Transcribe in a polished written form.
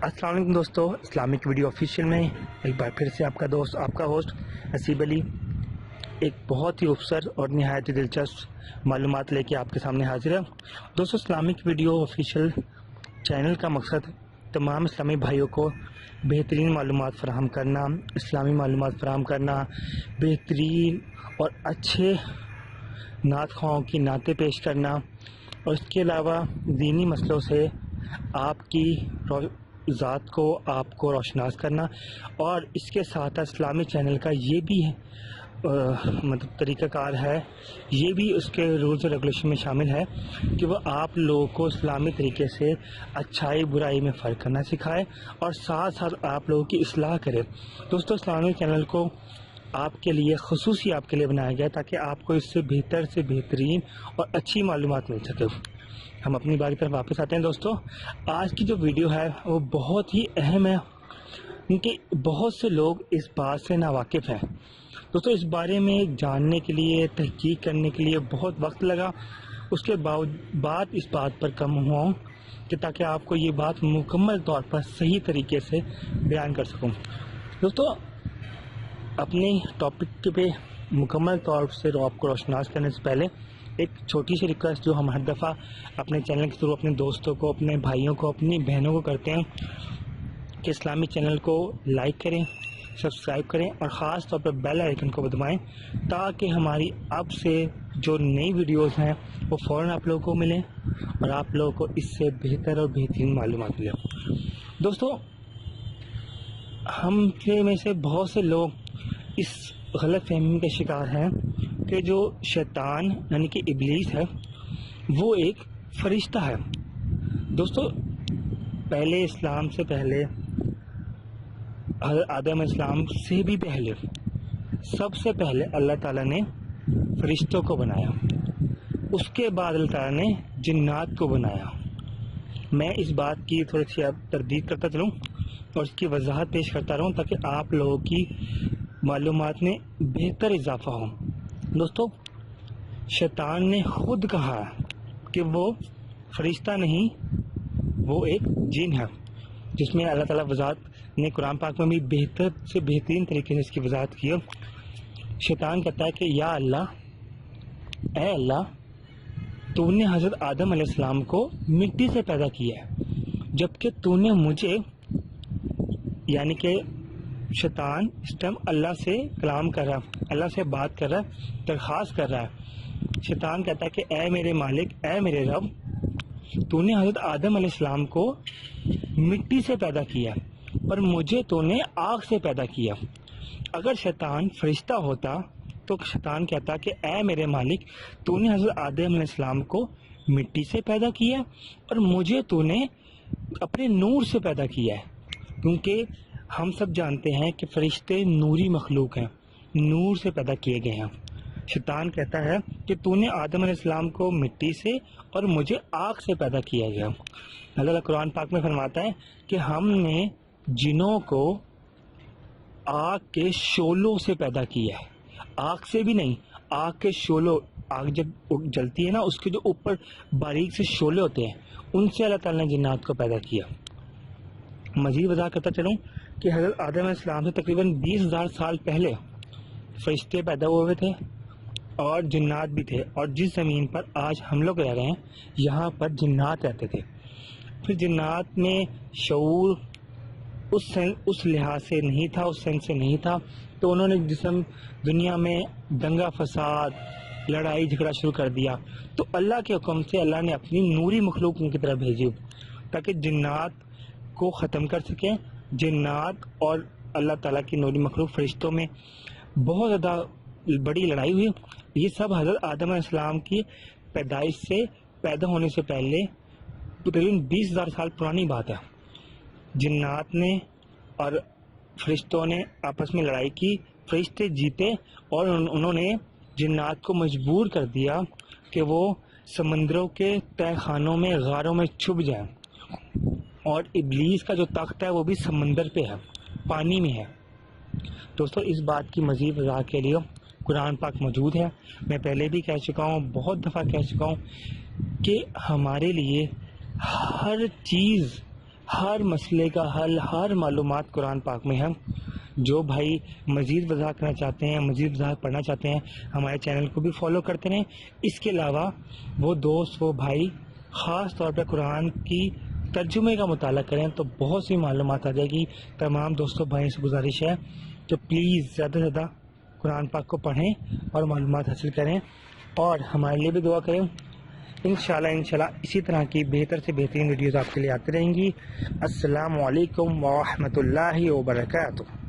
السلام علیکم دوستو، اسلامک ویڈیو آفیشیل میں ایک بار پھر سے آپ کا دوست آپ کا ہوسٹ حسیب علی ایک بہت ہی افسر اور نہایت ہی دلچسپ معلومات لے کے آپ کے سامنے حاضر ہے۔ دوستو، اسلامک ویڈیو آفیشیل چینل کا مقصد تمام اسلامی بھائیوں کو بہترین معلومات فراہم کرنا، اسلامی معلومات فراہم کرنا، بہترین اور اچھے نعت خواہوں کی نعتیں پیش کرنا، اور اس کے علاوہ دینی مسئلوں سے آپ کی ذات کو آپ کو روشناس کرنا، اور اس کے ساتھ اسلامی چینل کا یہ بھی مطلب طریقہ کار ہے، یہ بھی اس کے رولز اور ریگولیشن میں شامل ہے کہ وہ آپ لوگوں کو اسلامی طریقے سے اچھائی برائی میں فرق کرنا سکھائے اور ساتھ ساتھ آپ لوگوں کی اصلاح کرے۔ دوستو، اسلامی چینل کو آپ کے لیے خصوصی آپ کے لیے بنایا گیا تاکہ آپ کو اس سے بہتر سے بہترین اور اچھی معلومات مل سکے۔ ہم اپنی بات کی طرف واپس آتے ہیں۔ دوستو، آج کی جو ویڈیو ہے وہ بہت ہی اہم ہے کیونکہ بہت سے لوگ اس بات سے ناواقف ہیں۔ دوستو، اس بارے میں جاننے کے لیے تحقیق کرنے کے لیے بہت وقت لگا، اس کے بعد اس بات پر کم ہوا ہوں کہ تاکہ آپ کو یہ بات مکمل طور پر صحیح طریقے سے بیان کر سکوں۔ دوستو، اپنے ٹاپک پہ مکمل طور سے آپ کو روشناس کرنے سے پہلے ایک چھوٹی سی ریکویسٹ جو ہم ہر دفعہ اپنے چینل کے تھرو اپنے دوستوں کو، اپنے بھائیوں کو، اپنی بہنوں کو کرتے ہیں کہ اسلامی چینل کو لائک کریں، سبسکرائب کریں اور خاص طور پر بیل آئیکن کو دبائیں تاکہ ہماری اب سے جو نئی ویڈیوز ہیں وہ فوراً آپ لوگوں کو ملیں اور آپ لوگوں کو اس سے بہتر اور بہترین معلومات ملیں۔ دوستو، ہم میں سے بہت سے لوگ اس غلط فہمی کے شکار ہیں کہ جو شیطان یعنی کہ ابلیس ہے وہ ایک فرشتہ ہے۔ دوستو، پہلے اسلام سے پہلے، حضرت آدم علیہ السلام سے بھی پہلے، سب سے پہلے اللہ تعالیٰ نے فرشتوں کو بنایا، اس کے بعد اللہ تعالیٰ نے جنات کو بنایا۔ میں اس بات کی تھوڑی سی اب تردید کرتا چلوں اور اس کی وضاحت پیش کرتا رہوں تاکہ آپ لوگوں کی معلومات میں بہتر اضافہ ہو۔ دوستو، شیطان نے خود کہا کہ وہ فرشتہ نہیں، وہ ایک جن ہے، جس میں اللہ تعالیٰ وضاحت نے قرآن پاک میں بھی بہتر سے بہترین طریقے سے اس کی وضاحت کی۔ شیطان کہتا ہے کہ یا اللہ، اے اللہ، تو نے حضرت آدم علیہ السلام کو مٹی سے پیدا کیا ہے، جبکہ تو نے مجھے، یعنی کہ شیطان اس ٹائم اللہ سے کلام کر رہا ہے، اللہ سے بات کر رہا ہے، درخواست کر رہا ہے۔ شیطان کہتا ہے کہ اے میرے مالک، اے میرے رب، تو نے حضرت آدم علیہ السلام کو مٹی سے پیدا کیا اور مجھے تو نے آگ سے پیدا کیا۔ اگر شیطان فرشتہ ہوتا تو شیطان کہتا کہ اے میرے مالک، تو نے حضرت آدم علیہ السلام کو مٹی سے پیدا کیا اور مجھے تو نے اپنے نور سے پیدا کیا ہے، کیونکہ ہم سب جانتے ہیں کہ فرشتے نوری مخلوق ہیں، نور سے پیدا کیے گئے ہیں۔ شیطان کہتا ہے کہ تو نے آدم علیہ السلام کو مٹی سے اور مجھے آگ سے پیدا کیا گیا۔ اللہ قرآن پاک میں فرماتا ہے کہ ہم نے جنوں کو آگ کے شعلوں سے پیدا کیا ہے، آگ سے بھی نہیں، آگ کے شعلوں، آگ جب جلتی ہے نا، اس کے جو اوپر باریک سے شعلے ہوتے ہیں، ان سے اللہ تعالیٰ نے جنات کو پیدا کیا۔ مزید وضاحت کرتا چلوں کہ حضرت آدم علیہ السلام سے تقریباً 20,000 سال پہلے فرشتے پیدا ہوئے تھے اور جنات بھی تھے، اور جس زمین پر آج ہم لوگ رہ رہے ہیں یہاں پر جنات رہتے تھے۔ پھر جنات میں شعور اس لحاظ سے نہیں تھا، اس سینس سے نہیں تھا، تو انہوں نے جسم دنیا میں دنگا فساد، لڑائی جھگڑا شروع کر دیا، تو اللہ کے حکم سے اللہ نے اپنی نوری مخلوق ان کی طرف بھیجی تاکہ جنات کو ختم کر سکیں۔ جنات اور اللہ تعالیٰ کی نوری مخلوق فرشتوں میں بہت زیادہ بڑی لڑائی ہوئی۔ یہ سب حضرت آدم علیہ السلام کی پیدائش سے، پیدا ہونے سے پہلے تقریباً 20,000 سال پرانی بات ہے۔ جنات نے اور فرشتوں نے آپس میں لڑائی کی، فرشتے جیتے اور انہوں نے جنات کو مجبور کر دیا کہ وہ سمندروں کے تہہ خانوں میں، غاروں میں چھپ جائیں، اور ابلیس کا جو تخت ہے وہ بھی سمندر پہ ہے، پانی میں ہے۔ دوستو، اس بات کی مزید وضاحت کے لیے قرآن پاک موجود ہے۔ میں پہلے بھی کہہ چکا ہوں، بہت دفعہ کہہ چکا ہوں کہ ہمارے لیے ہر چیز، ہر مسئلے کا حل، ہر معلومات قرآن پاک میں ہے۔ جو بھائی مزید وضاحت کرنا چاہتے ہیں، مزید وضاحت پڑھنا چاہتے ہیں، ہمارے چینل کو بھی فالو کرتے رہیں۔ اس کے علاوہ وہ دوست، وہ بھائی خاص طور پہ قرآن کی ترجمے کا مطالعہ کریں تو بہت سی معلومات آ جائے گی۔ تمام دوستوں بھائیوں سے گزارش ہے کہ پلیز زیادہ سے زیادہ قرآن پاک کو پڑھیں اور معلومات حاصل کریں، اور ہمارے لیے بھی دعا کریں۔ انشاءاللہ اسی طرح کی بہتر سے بہترین ویڈیوز آپ کے لیے آتی رہیں گی۔ السلام علیکم ورحمۃ اللہ وبرکاتہ۔